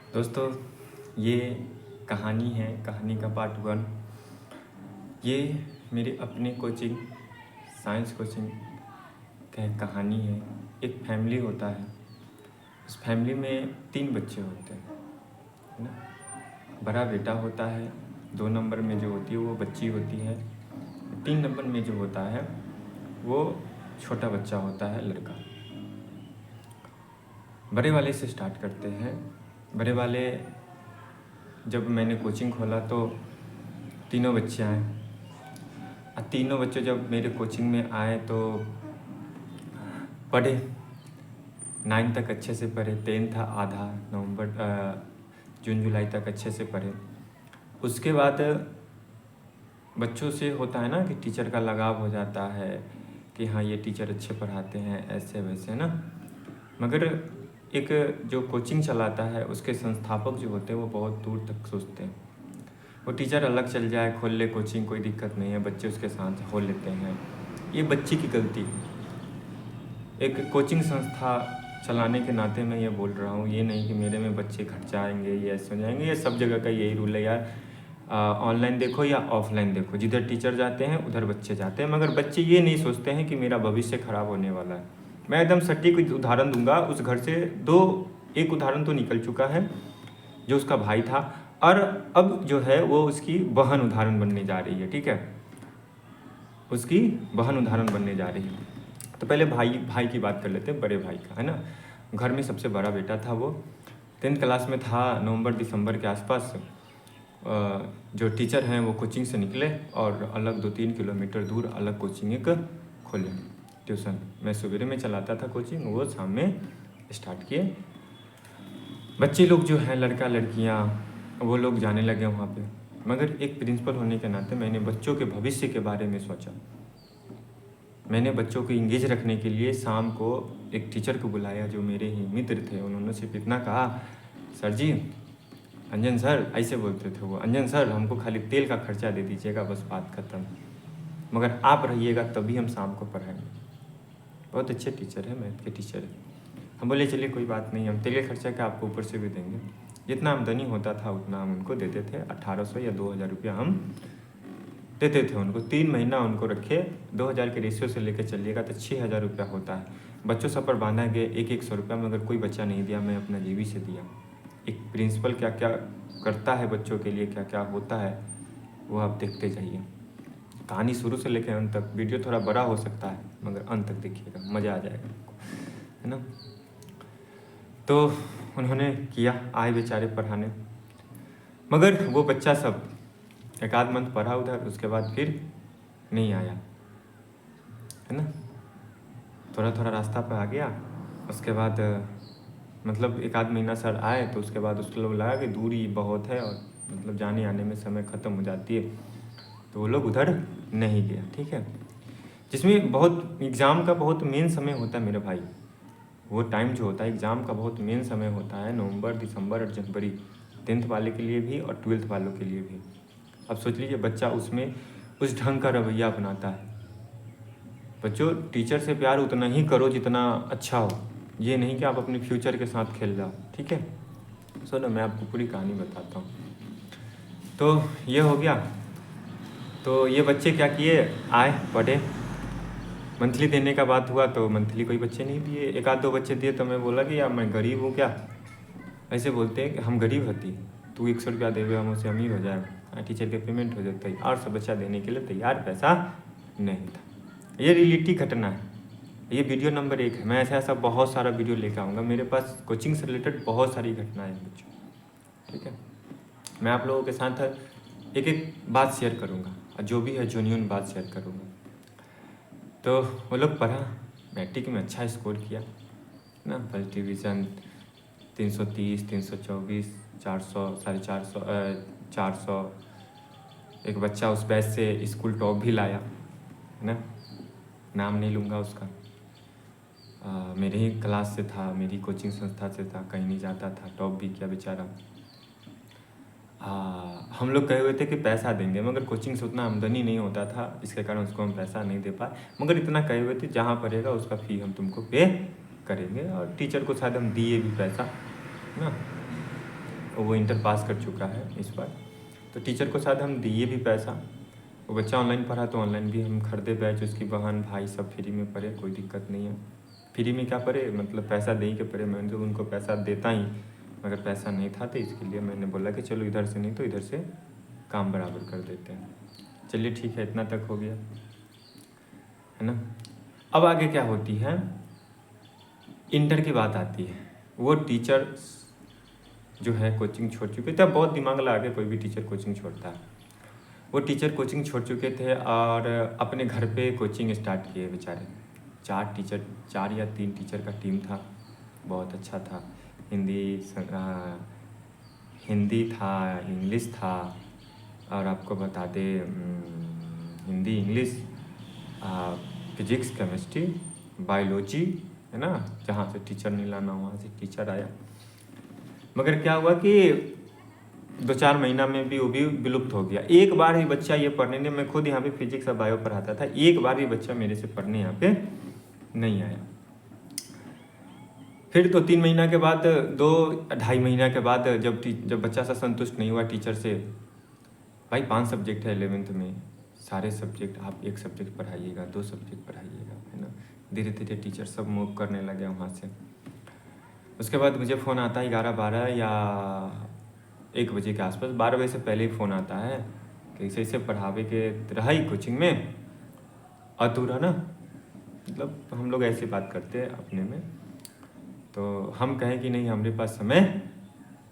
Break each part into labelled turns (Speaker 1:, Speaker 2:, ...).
Speaker 1: दोस्तों, ये कहानी है, कहानी का पार्ट 1। ये मेरे अपने कोचिंग, साइंस कोचिंग का एक कहानी है। एक फैमिली होता है, उस फैमिली में 3 बच्चे होते हैं, है ना। बड़ा बेटा होता है, 2 नंबर में जो होती है वो बच्ची होती है, 3 नंबर में जो होता है वो छोटा बच्चा होता है, लड़का। बड़े वाले से स्टार्ट करते हैं। बड़े वाले, जब मैंने कोचिंग खोला तो तीनों बच्चे आए। तीनों बच्चे जब मेरे कोचिंग में आए तो पढ़े, 9 तक अच्छे से पढ़े, 10 था आधा, जून जुलाई तक अच्छे से पढ़े। उसके बाद बच्चों से होता है ना कि टीचर का लगाव हो जाता है कि हाँ ये टीचर अच्छे पढ़ाते हैं, ऐसे वैसे ना। मगर एक जो कोचिंग चलाता है उसके संस्थापक जो होते हैं वो बहुत दूर तक सोचते हैं। वो टीचर अलग चल जाए, खोल ले कोचिंग, कोई दिक्कत नहीं है, बच्चे उसके साथ खोल लेते हैं। ये बच्चे की गलती है। एक कोचिंग संस्था चलाने के नाते मैं ये बोल रहा हूँ, ये नहीं कि मेरे में बच्चे घट जाएंगे, ये ऐसे हो जाएंगे। ये सब जगह का यही रूल है यार। ऑनलाइन देखो या ऑफलाइन देखो, जिधर टीचर जाते हैं उधर बच्चे जाते हैं, मगर बच्चे ये नहीं सोचते हैं कि मेरा भविष्य खराब होने वाला है। मैं एकदम सटीक उदाहरण दूंगा। उस घर से एक उदाहरण तो निकल चुका है, जो उसका भाई था, और अब जो है वो उसकी बहन उदाहरण बनने जा रही है। ठीक है, उसकी बहन उदाहरण बनने जा रही है। तो पहले भाई की बात कर लेते हैं, बड़े भाई का, है ना। घर में सबसे बड़ा बेटा था, वो 10th क्लास में था, नवंबर दिसंबर के आसपास। जो टीचर हैं वो कोचिंग से निकले और अलग 2-3 किलोमीटर दूर अलग कोचिंग एक खोले, ट्यूशन। मैं सवेरे में चलाता था कोचिंग, वो शाम में स्टार्ट किए। बच्चे लोग जो हैं, लड़का लड़कियां, वो लोग जाने लगे वहाँ पे। मगर एक प्रिंसिपल होने के नाते मैंने बच्चों के भविष्य के बारे में सोचा। मैंने बच्चों को इंगेज रखने के लिए शाम को एक टीचर को बुलाया जो मेरे ही मित्र थे। उन्होंने सिर्फ इतना कहा, सर जी, अंजन सर, ऐसे बोलते थे वो, अंजन सर हमको खाली तेल का खर्चा दे दीजिएगा, बस बात खत्म, मगर आप रहिएगा तभी हम शाम को पढ़ाएंगे। बहुत अच्छे टीचर है, मैथ के टीचर है। हम बोले चलिए कोई बात नहीं, हम तेल का खर्चा क्या आपको ऊपर से भी देंगे। जितना आमदनी होता था उतना हम उनको देते थे, 1800 या 2000 रुपया हम देते थे उनको। 3 महीना उनको रखे, 2000 के रेशियो से लेकर चलिएगा तो 6000 रुपया होता है। बच्चों सब पर बांधा गया 100 रुपया, मगर कोई बच्चा नहीं दिया, मैं अपना जेबी से दिया। एक प्रिंसिपल क्या क्या करता है बच्चों के लिए, क्या क्या होता है, वो आप देखते जाइए। कहानी शुरू से लेकर अंत तक, वीडियो थोड़ा बड़ा हो सकता है मगर अंत तक देखिएगा, मज़ा आ जाएगा आपको, है ना। तो उन्होंने किया, आए बेचारे पढ़ाने, मगर वो बच्चा सब एक आध मंथ पढ़ा उधर, उसके बाद फिर नहीं आया, है ना। थोड़ा थोड़ा रास्ता पे आ गया। उसके बाद मतलब एक आध महीना सर आए तो उसके बाद उसको लोग लगा कि दूरी बहुत है और मतलब जाने आने में समय ख़त्म हो जाती है, तो वो लोग उधर नहीं गया। ठीक है, जिसमें बहुत एग्ज़ाम का बहुत मेन समय होता है मेरे भाई। वो टाइम जो होता है एग्ज़ाम का बहुत मेन समय होता है, नवंबर दिसंबर और जनवरी, 10th वाले के लिए भी और 12th वालों के लिए भी। अब सोच लीजिए बच्चा उसमें उस ढंग का रवैया अपनाता है। बच्चों, टीचर से प्यार उतना ही करो जितना अच्छा हो, ये नहीं कि आप अपने फ्यूचर के साथ खेल जाओ। ठीक है, सुनो मैं आपको पूरी कहानी बताता हूँ। तो ये हो गया। तो ये बच्चे क्या किए, आए पढ़े। मंथली देने का बात हुआ तो मंथली कोई बच्चे नहीं दिए, एक आध दो बच्चे दिए। तो मैं बोला कि यार मैं गरीब हूँ क्या, ऐसे बोलते हैं कि हम गरीब हती, तू 100 रुपया देवे हम उससे अमीर हो जाए, टीचर के पेमेंट हो जाता है, और सब बच्चा देने के लिए तैयार, पैसा नहीं था। ये रियलिटी घटना है, ये वीडियो नंबर 1 है। मैं ऐसा बहुत सारा वीडियो लेकर आऊँगा, मेरे पास कोचिंग से रिलेटेड बहुत सारी घटनाएं हैं बच्चों। ठीक है, मैं आप लोगों के साथ एक एक बात शेयर करूँगा, और जो भी है जेन्युइन बात शेयर करूँगा। तो वो लोग पढ़ा, मैट्रिक में अच्छा स्कोर किया ना, फर्स्ट डिवीज़न, 330, 324, 400, 450, 400। एक बच्चा उस बैच से स्कूल टॉप भी लाया, है ना, नाम नहीं लूँगा उसका। मेरे ही क्लास से था, मेरी कोचिंग संस्था से था, कहीं नहीं जाता था, टॉप भी किया बेचारा। हम लोग कहे हुए थे कि पैसा देंगे, मगर कोचिंग से उतना आमदनी नहीं होता था, इसके कारण उसको हम पैसा नहीं दे पाए। मगर इतना कहे हुए थे जहाँ पढ़ेगा उसका फ़ी हम तुमको पे करेंगे, और टीचर को शायद हम दिए भी पैसा, है ना। वो इंटर पास कर चुका है इस बार। तो टीचर को शायद हम दिए भी पैसा, वो बच्चा ऑनलाइन पढ़ा तो ऑनलाइन भी हम खरीदे बैच, उसकी बहन भाई सब फ्री में पढ़े, कोई दिक्कत नहीं है। फ्री में क्या पढ़े, मतलब पैसा दे के पढ़े। मैंने तो उनको पैसा देता ही, मगर पैसा नहीं था तो इसके लिए मैंने बोला कि चलो इधर से नहीं तो इधर से काम बराबर कर देते हैं। चलिए ठीक है, इतना तक हो गया है ना। अब आगे क्या होती है, इंटर की बात आती है। वो टीचर जो है कोचिंग छोड़ चुके थे, बहुत दिमाग लगा के कोई भी टीचर कोचिंग छोड़ता है। वो टीचर कोचिंग छोड़ चुके थे और अपने घर पे कोचिंग स्टार्ट किए बेचारे। 4 या 3 टीचर का टीम था, बहुत अच्छा था। हिंदी था, इंग्लिश था, और आपको बता दें Hindi, English, physics, chemistry, biology, है ना। जहाँ से टीचर नहीं लाना वहाँ से टीचर आया। मगर क्या हुआ कि 2-4 महीना में भी वो भी विलुप्त हो गया। एक बार भी बच्चा ये पढ़ने नहीं, मैं खुद यहाँ पे फिजिक्स और बायो पढ़ाता था, एक बार भी बच्चा मेरे से पढ़ने यहाँ पे नहीं आया। फिर तो 3 महीना के बाद, 2-2.5 महीना के बाद जब बच्चा सा संतुष्ट नहीं हुआ टीचर से, भाई 5 सब्जेक्ट है 11th में, सारे सब्जेक्ट आप 1 सब्जेक्ट पढ़ाइएगा, 2 सब्जेक्ट पढ़ाइएगा, है ना। धीरे धीरे टीचर सब मूव करने लगे वहाँ से। उसके बाद मुझे फ़ोन आता है 11-12 या 1 बजे के आसपास, 12 बजे से पहले ही फ़ोन आता है कि ऐसे पढ़ावे के रहा कोचिंग में अधूरा ना। मतलब हम लोग ऐसी बात करते हैं अपने में, तो हम कहें कि नहीं हमारे पास समय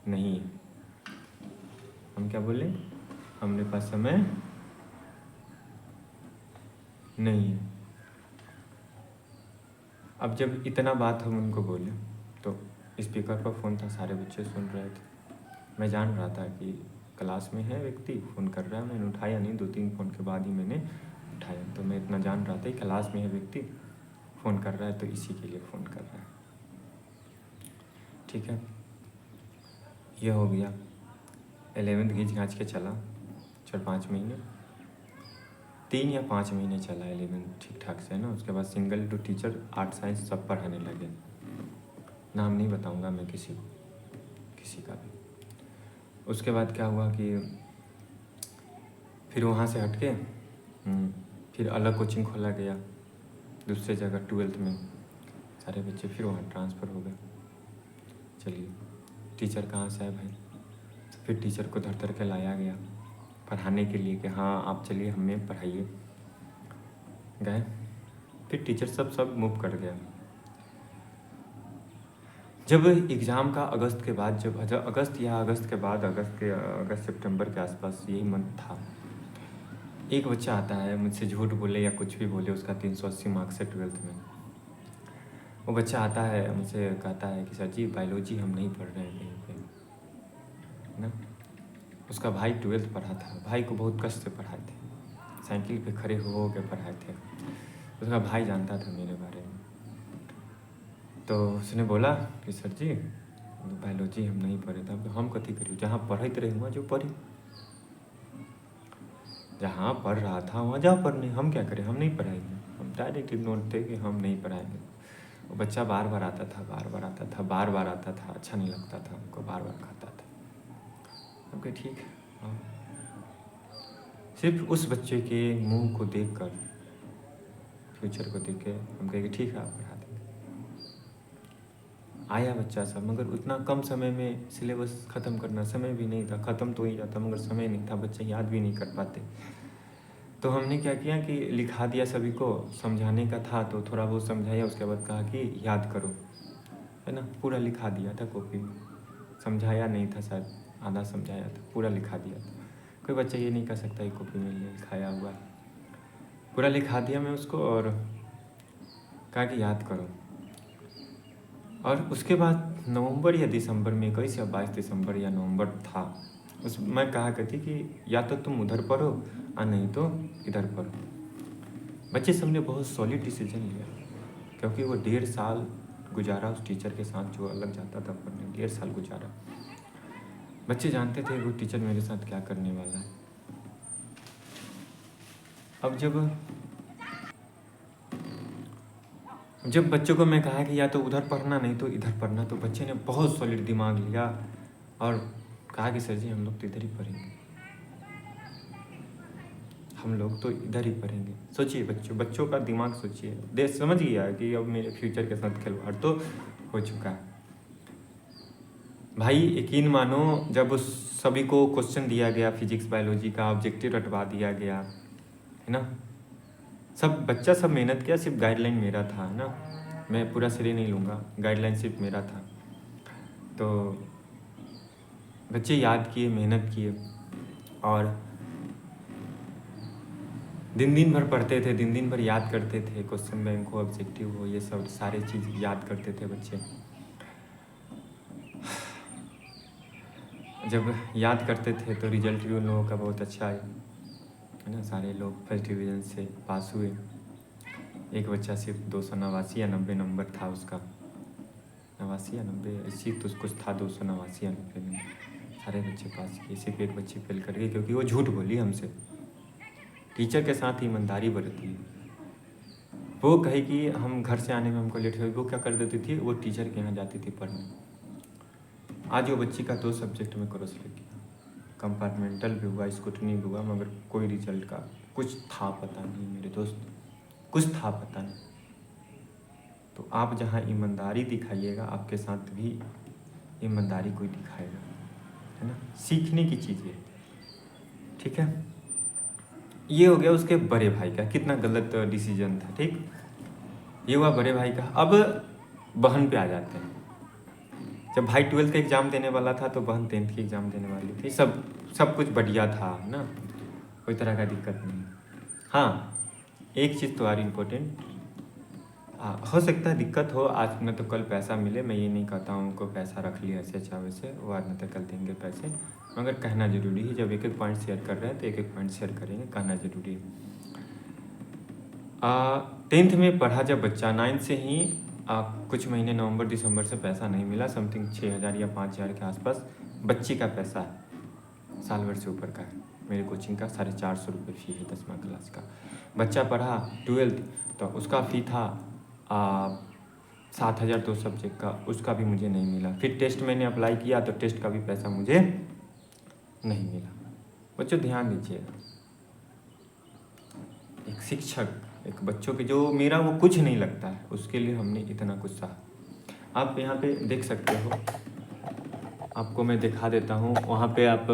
Speaker 1: नहीं है। हम क्या बोले, हमारे पास समय नहीं है। अब जब इतना बात हम उनको बोले तो स्पीकर पर फ़ोन था, सारे बच्चे सुन रहे थे। मैं जान रहा था कि क्लास में है व्यक्ति, फ़ोन कर रहा है। मैंने उठाया नहीं, 2-3 फ़ोन के बाद ही मैंने उठाया। तो मैं इतना जान रहा था कि क्लास में है व्यक्ति, फ़ोन कर रहा है तो इसी के लिए फ़ोन कर रहा है। ठीक है, ये हो गया। 11th घिंच घाँच के चला 4-5 महीने, 3 या 5 महीने चला 11th ठीक ठाक से, है ना। उसके बाद single two teacher art science सब पढ़ाने लगे। नाम नहीं बताऊंगा मैं किसी का भी। उसके बाद क्या हुआ कि फिर वहाँ से हट के फिर अलग कोचिंग खोला गया दूसरे जगह। 12th में सारे बच्चे फिर वहाँ ट्रांसफ़र हो गए। चलिए टीचर कहाँ से आए भाई, फिर टीचर को धर के लाया गया पढ़ाने के लिए कि हाँ आप चलिए हमें पढ़ाइए। गए, फिर टीचर सब मूव कर गया। जब एग्ज़ाम का अगस्त के बाद, जब अगस्त सितंबर के आसपास यही मंथ था, एक बच्चा आता है मुझसे झूठ बोले या कुछ भी बोले, उसका 380 मार्क्स है 12th में। वो बच्चा आता है मुझसे कहता है कि सर जी बायोलॉजी हम नहीं पढ़ रहे हैं कहीं पे ना। उसका भाई 12th पढ़ा था, भाई को बहुत कष्ट से पढ़ाए थे, साइकिल पे खड़े हो के पढ़ाए थे। उसका भाई जानता था मेरे बारे में, तो उसने बोला कि सर जी बायोलॉजी हम नहीं पढ़े थे। तो हम कथी करी, जहाँ पढ़ते रहे वहाँ जो पढ़ी, जहाँ पढ़ रहा था वहाँ जा पढ़ने, हम क्या करें, हम नहीं पढ़ाएंगे। हम डायरेक्ट इग्नोर थे कि हम नहीं पढ़ाएंगे। वो बच्चा बार बार आता था, अच्छा नहीं लगता था हमको, बार बार खाता था। हम कहे ठीक है, हाँ। सिर्फ उस बच्चे के मुंह को देखकर, फ्यूचर को देख के हम कहे कि ठीक है आप पढ़ा देंगे। आया बच्चा सब, मगर उतना कम समय में सिलेबस ख़त्म करना, समय भी नहीं था, ख़त्म तो ही जाता मगर समय नहीं था, बच्चे याद भी नहीं कर पाते। तो हमने क्या किया कि लिखा दिया, सभी को समझाने का था तो थोड़ा बहुत समझाया, उसके बाद कहा कि याद करो, है ना। पूरा लिखा दिया था कॉपी में, समझाया नहीं था, शायद आधा समझाया था, पूरा लिखा दिया था। कोई बच्चा ये नहीं कर सकता कि कॉपी में लिखाया हुआ, पूरा लिखा दिया मैं उसको और कहा कि याद करो। और उसके बाद नवंबर या दिसंबर में, 21 या 22 दिसंबर या नवंबर था, उस मैं कहा करती कि या तो तुम उधर पढ़ो और नहीं तो इधर पढ़ो। बच्चे सब ने बहुत सॉलिड डिसीजन लिया, क्योंकि वो 1.5 साल गुजारा उस टीचर के साथ जो अलग जाता था पढ़ने, 1.5 साल गुजारा। बच्चे जानते थे वो टीचर मेरे साथ क्या करने वाला है। अब जब बच्चों को मैं कहा कि या तो उधर पढ़ना नहीं तो इधर पढ़ना, तो बच्चे ने बहुत सॉलिड दिमाग लिया और कहा कि सर जी हम लोग तो इधर ही पढ़ेंगे, हम लोग तो इधर ही पढ़ेंगे। सोचिए बच्चों का दिमाग सोचिए, देश समझ गया कि अब मेरे फ्यूचर के साथ खिलवाड़ तो हो चुका है। भाई यकीन मानो, जब उस सभी को क्वेश्चन दिया गया फिजिक्स बायोलॉजी का, ऑब्जेक्टिव रटवा दिया गया है ना, सब मेहनत किया, सिर्फ गाइडलाइन मेरा था, है ना, मैं पूरा श्रेय नहीं लूँगा, गाइडलाइन सिर्फ मेरा था। तो बच्चे याद किए, मेहनत किए और दिन भर पढ़ते थे, दिन भर याद करते थे, क्वेश्चन बैंक हो, ऑब्जेक्टिव हो, ये सब सारे चीज़ याद करते थे बच्चे। जब याद करते थे तो रिजल्ट भी उन लोगों का बहुत अच्छा आया, है ना, सारे लोग फर्स्ट डिवीज़न से पास हुए। एक बच्चा सिर्फ 289 या 90 नंबर था उसका, 89 या 90 इसी तो कुछ था, 289 या 90 नंबर, सारे बच्चे पास किए, सिर्फ एक बच्ची फेल कर गई क्योंकि वो झूठ बोली हमसे। टीचर के साथ ईमानदारी बरती, वो कहे कि हम घर से आने में हमको लेट हो, वो क्या कर देती थी, वो टीचर के यहाँ जाती थी पढ़ने। आज वो बच्ची का 2 सब्जेक्ट में क्रॉस लग गया, कंपार्टमेंटल भी हुआ, स्क्रूटनी भी हुआ, मगर कोई रिजल्ट का कुछ था पता नहीं मेरे दोस्त, कुछ था पता नहीं। तो आप जहाँ ईमानदारी दिखाइएगा, आपके साथ भी ईमानदारी कोई दिखाएगा, है ना, सीखने की चीज़ है, ठीक है। ये हो गया उसके बड़े भाई का, कितना गलत डिसीजन था, ठीक। ये हुआ बड़े भाई का। अब बहन पे आ जाते हैं। जब भाई 12th का एग्ज़ाम देने वाला था तो बहन 10th की एग्ज़ाम देने वाली थी, सब कुछ बढ़िया था ना, कोई तरह का दिक्कत नहीं। हाँ, एक चीज़ तो और इम्पोर्टेंट, हो सकता है दिक्कत हो, आज न तो कल पैसा मिले, मैं ये नहीं कहता हूँ उनको पैसा रख लिया ऐसे अच्छा वैसे, वो आज न तो कल देंगे पैसे, मगर कहना ज़रूरी है। जब एक पॉइंट शेयर कर रहे हैं तो एक पॉइंट शेयर करेंगे, कहना ज़रूरी है। 10th में पढ़ा जब बच्चा, 9th से ही कुछ महीने नवंबर दिसंबर से पैसा नहीं मिला, समथिंग 6,000 या 5,000 के आसपास बच्ची का पैसा है, साल भर से ऊपर का है। मेरे कोचिंग का 450 रुपये फ़ी है 10वीं क्लास का। बच्चा पढ़ा 12th, तो उसका फ़ी था 7,000 2 सब्जेक्ट का, उसका भी मुझे नहीं मिला। फिर टेस्ट मैंने अप्लाई किया तो टेस्ट का भी पैसा मुझे नहीं मिला। बच्चों ध्यान दीजिएगा, एक शिक्षक, एक बच्चों के जो मेरा वो कुछ नहीं लगता है, उसके लिए हमने इतना कुछ सहा। आप यहाँ पे देख सकते हो, आपको मैं दिखा देता हूँ, वहाँ पे आप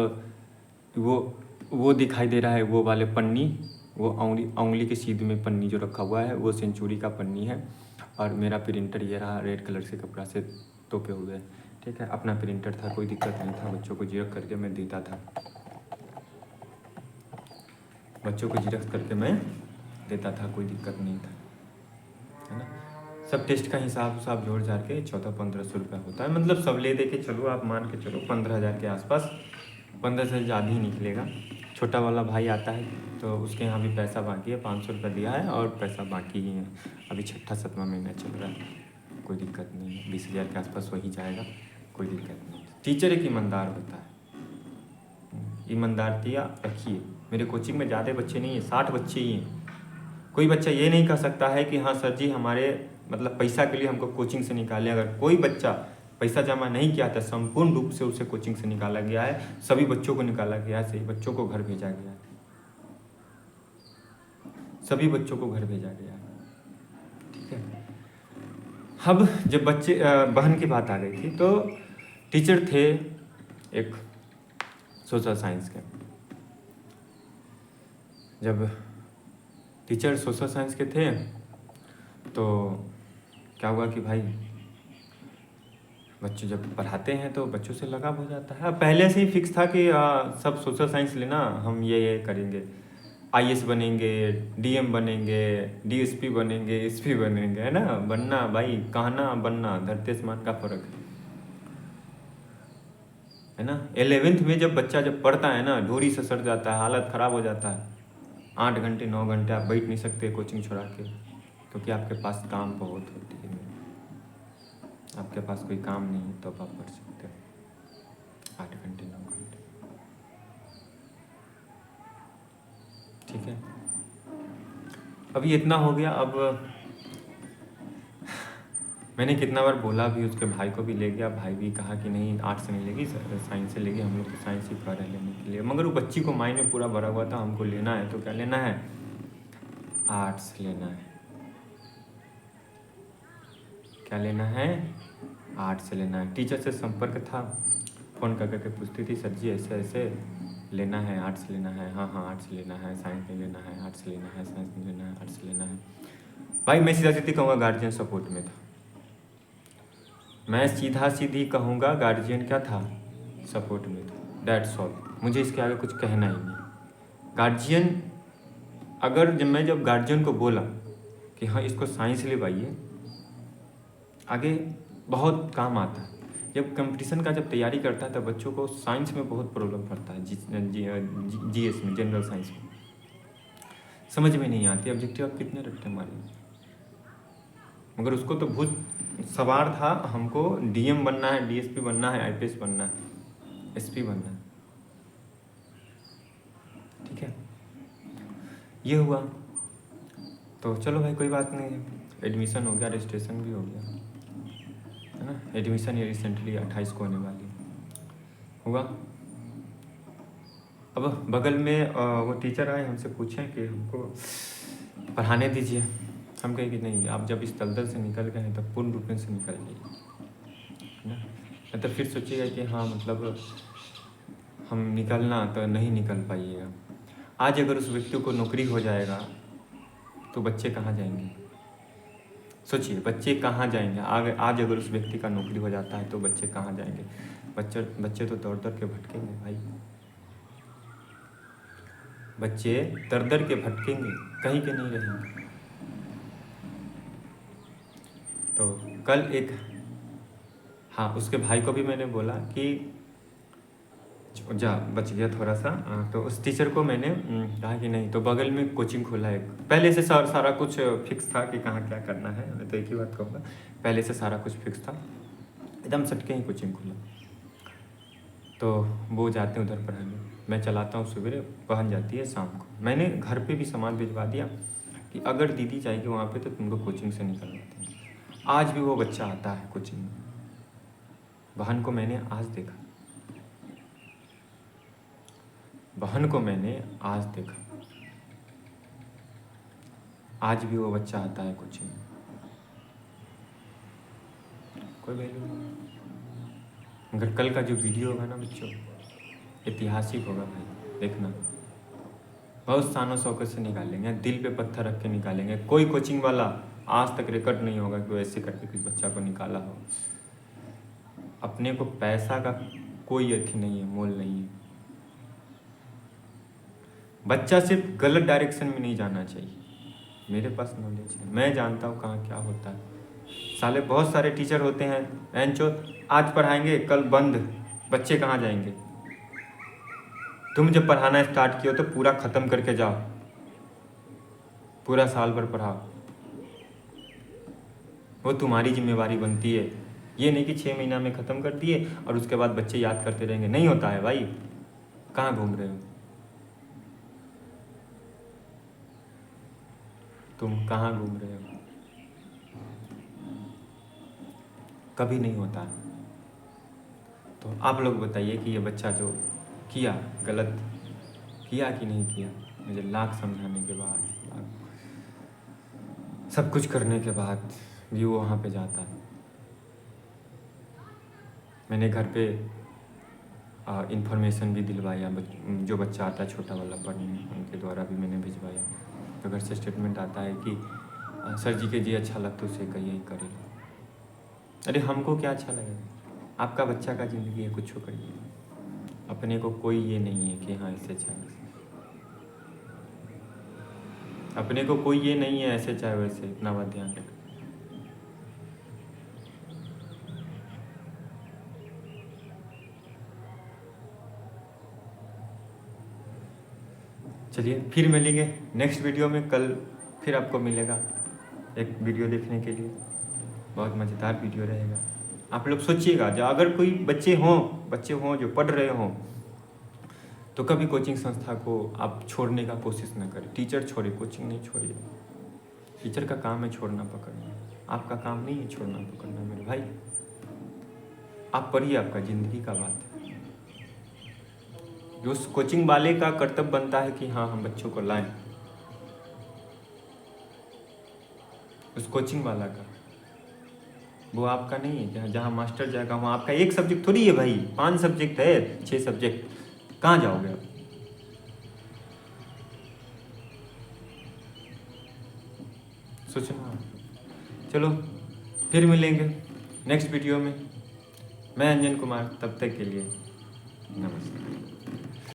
Speaker 1: वो दिखाई दे रहा है, वो वाले पन्नी, वो उंगली के सीध में पन्नी जो रखा हुआ है वो सेंचुरी का पन्नी है, और मेरा प्रिंटर ये रहा, रेड कलर से कपड़ा से तोपे हुए, ठीक है। अपना प्रिंटर था, कोई दिक्कत नहीं था, बच्चों को जीरक करके मैं देता था, बच्चों को जीरक करके मैं देता था, कोई दिक्कत नहीं था, है ना। सब टेस्ट का हिसाब जोड़ जाड़ के 1400-1500 रुपये होता है, मतलब सब ले दे के चलो, आप मान के चलो 15,000 के आसपास, 15 से ज़्यादा ही निकलेगा। छोटा वाला भाई आता है तो उसके यहाँ भी पैसा बाकी है, 500 रुपये दिया है और पैसा बाकी ही है, अभी 6वां-7वां महीना चल रहा है, कोई दिक्कत नहीं है, 20,000 के आसपास वही जाएगा, कोई दिक्कत नहीं। टीचर एक ईमानदार होता है, ईमानदारियाँ रखिए। मेरे कोचिंग में ज़्यादा बच्चे नहीं हैं, 60 बच्चे ही हैं। कोई बच्चा ये नहीं कह सकता है कि हाँ सर जी हमारे मतलब पैसा के लिए हमको कोचिंग से निकाले। अगर कोई बच्चा पैसा जमा नहीं किया था, संपूर्ण रूप से उसे कोचिंग से निकाला गया है, सभी बच्चों को निकाला गया है, सभी बच्चों को घर भेजा गया है, सभी बच्चों को घर भेजा गया है, ठीक है। अब जब बच्चे बहन की बात आ गई थी तो टीचर थे एक सोशल साइंस के। जब टीचर सोशल साइंस के थे तो क्या हुआ कि भाई बच्चे जब पढ़ाते हैं तो बच्चों से लगाव हो जाता है। पहले से ही फिक्स था कि सब सोशल साइंस लेना, हम ये करेंगे, आईएएस बनेंगे, डीएम बनेंगे, डीएसपी बनेंगे, एसपी बनेंगे, है ना। बनना भाई, कहना बनना, धरती आसमान का फर्क है ना। 11th में जब बच्चा जब पढ़ता है ना, ढोरी से सड़ जाता है, हालत ख़राब हो जाता है। 8 घंटे 9 घंटे आप बैठ नहीं सकते कोचिंग छोड़ा के, क्योंकि आपके पास काम बहुत होती है। आपके पास कोई काम नहीं है तो आप पढ़ सकते हो 8 घंटे 9 घंटे, ठीक है। अभी इतना हो गया। अब मैंने कितना बार बोला भी, उसके भाई को भी ले गया, भाई भी कहा कि नहीं आर्ट्स से नहीं लेगी, साइंस से लेगी, हम लोग तो साइंस ही पढ़ रहे लेने के लिए। मगर वो बच्ची को माइंड में पूरा भरा हुआ था हमको लेना है। तो क्या लेना है? आर्ट्स लेना है। क्या लेना है? आर्ट्स से लेना है। टीचर से संपर्क था, फ़ोन कर करके पूछती थी, सर जी ऐसे ऐसे लेना है, आर्ट्स लेना है। हाँ हाँ आर्ट्स लेना है, साइंस नहीं लेना है, आर्ट्स लेना है, साइंस नहीं लेना है, आर्ट्स लेना है। भाई मैं सीधा सीधी कहूँगा गार्जियन सपोर्ट में था। मैं सीधा सीधी कहूँगा गार्जियन क्या था? सपोर्ट में था। That's all. मुझे इसके आगे कुछ कहना ही नहीं। गार्जियन अगर जब गार्जियन को बोला कि हाँ इसको साइंस ले पाइए, आगे बहुत काम आता है। जब कंपटीशन का तैयारी करता है तब बच्चों को साइंस में बहुत प्रॉब्लम पड़ता है, जीएस में, जनरल साइंस में समझ में नहीं आती। ऑब्जेक्टिव आप कितने रखते हैं हमारे, मगर उसको तो भूत सवार था, हमको डीएम बनना है, डीएसपी बनना है, आईपीएस बनना है, एसपी बनना है। ठीक है, ये हुआ तो चलो भाई कोई बात नहीं है, एडमिशन हो गया, रजिस्ट्रेशन भी हो गया, है ना। एडमिशन ये रिसेंटली 28 को होने वाली हुआ। अब बगल में वो टीचर आए, हमसे पूछें कि हमको पढ़ाने दीजिए। हम कहे कि नहीं, आप जब इस दलदल से निकल गए हैं तब पूर्ण रूप से निकल जाइए, है ना। नहीं तो फिर सोचिएगा कि हाँ मतलब हम निकलना तो नहीं निकल पाइएगा। आज अगर उस व्यक्ति को नौकरी हो जाएगा तो बच्चे कहाँ जाएंगे? सोचिए, बच्चे कहाँ जाएंगे? आज अगर उस व्यक्ति का नौकरी हो जाता है तो बच्चे कहाँ जाएंगे? बच्चे तो दौड़ दौड़ के भटकेंगे भाई। बच्चे दर दर के भटकेंगे, कहीं के नहीं रहेंगे। तो कल एक, हाँ उसके भाई को भी मैंने बोला कि जा बच गया थोड़ा सा। तो उस टीचर को मैंने कहा कि नहीं, तो बगल में कोचिंग खोला है। पहले से सारा कुछ फिक्स था कि कहाँ क्या करना है। मैं तो एक ही बात कहूँगा, पहले से सारा कुछ फिक्स था, एकदम सटके ही कोचिंग खोला। तो वो जाते हैं उधर पढ़ाने, मैं चलाता हूँ सवेरे, बहन जाती है शाम को। मैंने घर पे भी सामान भिजवा दिया कि अगर दीदी जाएगी वहाँ पे तो तुमको कोचिंग से निकलवाते हैं। आज भी वो बच्चा आता है कोचिंग में, बहन को मैंने आज देखा, बहन को मैंने आज देखा, आज भी वो बच्चा आता है कोचिंग में। कोई वैल्यू नहीं। मगर कल का जो वीडियो होगा ना बच्चों, ऐतिहासिक होगा भाई, देखना। बहुत शानो शौकत से निकालेंगे, दिल पे पत्थर रख के निकालेंगे। कोई कोचिंग वाला आज तक रिकॉर्ड नहीं होगा कि वो ऐसे करके किसी बच्चा को निकाला हो। अपने को पैसा का कोई अथी नहीं है, मोल नहीं है। बच्चा सिर्फ गलत डायरेक्शन में नहीं जाना चाहिए। मेरे पास नॉलेज है, मैं जानता हूँ कहाँ क्या होता है। साले बहुत सारे टीचर होते हैं, एंचो आज पढ़ाएंगे कल बंद, बच्चे कहाँ जाएंगे? तुम जब पढ़ाना स्टार्ट किया तो पूरा ख़त्म करके जाओ, पूरा साल भर पढ़ाओ, वो तुम्हारी जिम्मेवारी बनती है। ये नहीं कि 6 महीना में ख़त्म कर दिए और उसके बाद बच्चे याद करते रहेंगे, नहीं होता है भाई। कहाँ घूम रहे हो तुम, कहाँ घूम रहे हो? कभी नहीं होता। तो आप लोग बताइए कि ये बच्चा जो किया, गलत किया कि नहीं किया? मुझे लाख समझाने के बाद, सब कुछ करने के बाद भी वो वहाँ पे जाता है। मैंने घर पे इन्फॉर्मेशन भी दिलवाया, जो बच्चा आता है छोटा वाला पढ़ने, उनके द्वारा भी मैंने भिजवाया। तो घर से स्टेटमेंट आता है कि सर जी के जी अच्छा लगता उसे कहिए करे। अरे हमको क्या अच्छा लगेगा? आपका बच्चा का ज़िंदगी है, कुछ करिए। अपने को कोई ये नहीं है कि हाँ ऐसे चाहे वैसे, अपने को कोई ये नहीं है ऐसे चाहे वैसे। इतना बात ध्यान रखें। चलिए फिर मिलेंगे नेक्स्ट वीडियो में। कल फिर आपको मिलेगा एक वीडियो देखने के लिए, बहुत मज़ेदार वीडियो रहेगा। आप लोग सोचिएगा, जो अगर कोई बच्चे हों जो पढ़ रहे हों, तो कभी कोचिंग संस्था को आप छोड़ने का कोशिश न करें। टीचर छोड़े, कोचिंग नहीं छोड़िए। टीचर का काम है छोड़ना, पकड़ना। आपका काम नहीं है छोड़ना पकड़ना मेरे भाई। आप पढ़िए, आपका ज़िंदगी का बात है। जो उस कोचिंग वाले का कर्तव्य बनता है कि हाँ हम बच्चों को लाएं, उस कोचिंग वाला का, वो आपका नहीं है। जहाँ जहाँ मास्टर जाएगा वहाँ आपका एक सब्जेक्ट थोड़ी है भाई, 5 सब्जेक्ट है, 6 सब्जेक्ट, कहाँ जाओगे आप? सोचना। चलो फिर मिलेंगे नेक्स्ट वीडियो में। मैं अंजन कुमार, तब तक के लिए नमस्कार।